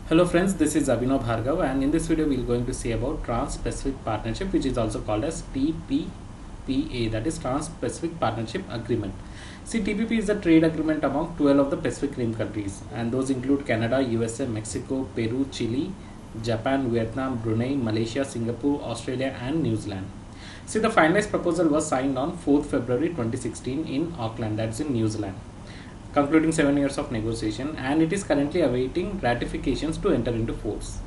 Hello friends, this is Abhinav Bhargav, and in this video we are going to see about Trans-Pacific Partnership, which is also called as TPPA, that is Trans-Pacific Partnership Agreement. See, TPP is a trade agreement among 12 of the Pacific Rim countries, and those include Canada, USA, Mexico, Peru, Chile, Japan, Vietnam, Brunei, Malaysia, Singapore, Australia and New Zealand. See, the finalized proposal was signed on 4th February 2016 in Auckland, that's in New Zealand, concluding 7 years of negotiation, and it is currently awaiting ratifications to enter into force.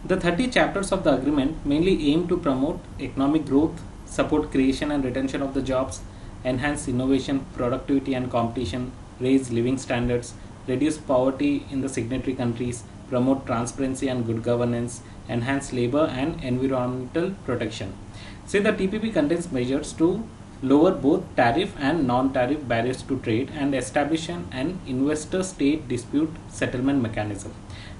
The 30 chapters of the agreement mainly aim to promote economic growth, support creation and retention of the jobs, enhance innovation, productivity and competition, raise living standards, reduce poverty in the signatory countries, promote transparency and good governance, enhance labor and environmental protection. See, the TPP contains measures to lower both tariff and non-tariff barriers to trade and establish an investor-state dispute settlement mechanism.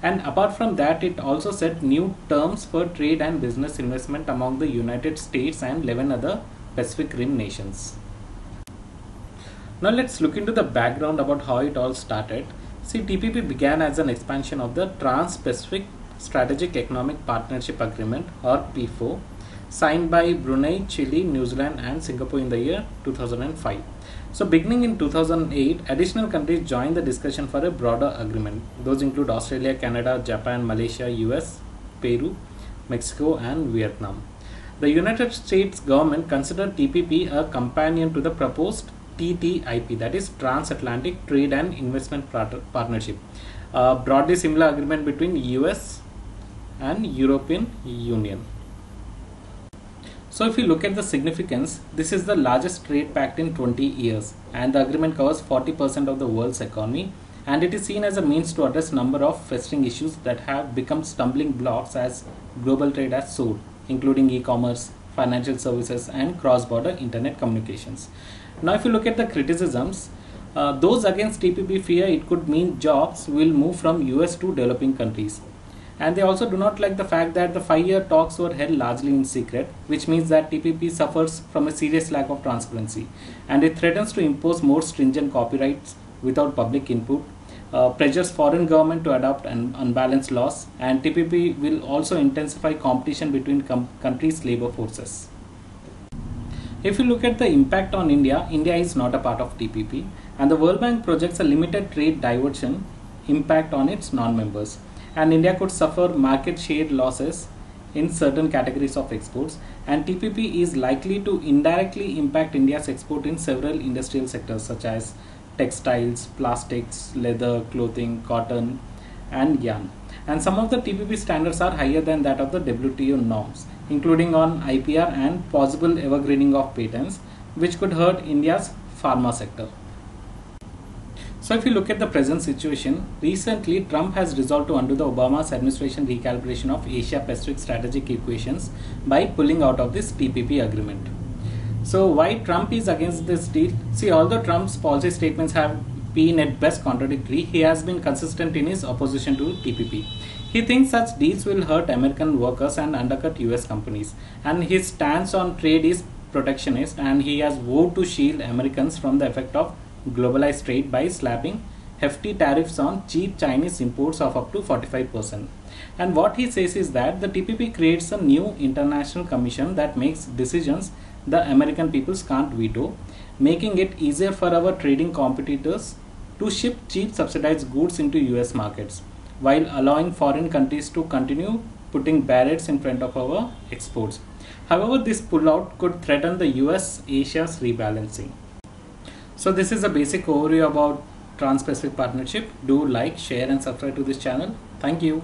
And apart from that, it also set new terms for trade and business investment among the United States and 11 other Pacific Rim nations. Now let's look into the background about how it all started. See, TPP began as an expansion of the Trans-Pacific Strategic Economic Partnership Agreement, or PFO, signed by Brunei, Chile, New Zealand and Singapore in the year 2005. So beginning in 2008, additional countries joined the discussion for a broader agreement. Those include Australia, Canada, Japan, Malaysia, US, Peru, Mexico and Vietnam. The United States government considered TPP a companion to the proposed TTIP, that is Transatlantic Trade and Investment Partnership, a broadly similar agreement between US and European Union. So if you look at the significance, this is the largest trade pact in 20 years and the agreement covers 40% of the world's economy, and it is seen as a means to address number of festering issues that have become stumbling blocks as global trade has soared, including e-commerce, financial services and cross-border internet communications. Now if you look at the criticisms, those against TPP fear it could mean jobs will move from US to developing countries. And they also do not like the fact that the 5-year talks were held largely in secret, which means that TPP suffers from a serious lack of transparency, and it threatens to impose more stringent copyrights without public input, pressures foreign government to adopt an unbalanced laws, and TPP will also intensify competition between countries' labor forces. If you look at the impact on India, India is not a part of TPP, and the World Bank projects a limited trade diversion impact on its non-members. And India could suffer market share losses in certain categories of exports, and TPP is likely to indirectly impact India's export in several industrial sectors such as textiles, plastics, leather, clothing, cotton and yarn. And some of the TPP standards are higher than that of the WTO norms, including on IPR and possible evergreening of patents, which could hurt India's pharma sector. So if you look at the present situation, recently Trump has resolved to undo the Obama's administration recalibration of Asia-Pacific strategic equations by pulling out of this TPP agreement. So why Trump is against this deal? See, although Trump's policy statements have been at best contradictory, he has been consistent in his opposition to TPP. He thinks such deals will hurt American workers and undercut US companies, and his stance on trade is protectionist, and he has vowed to shield Americans from the effect of globalized trade by slapping hefty tariffs on cheap Chinese imports of up to 45%. And what he says is that the TPP creates a new international commission that makes decisions the American peoples can't veto, making it easier for our trading competitors to ship cheap subsidized goods into US markets, while allowing foreign countries to continue putting barriers in front of our exports. However, this pullout could threaten the US-Asia's rebalancing. So this is a basic overview about Trans-Pacific Partnership. Do like, share and subscribe to this channel. Thank you.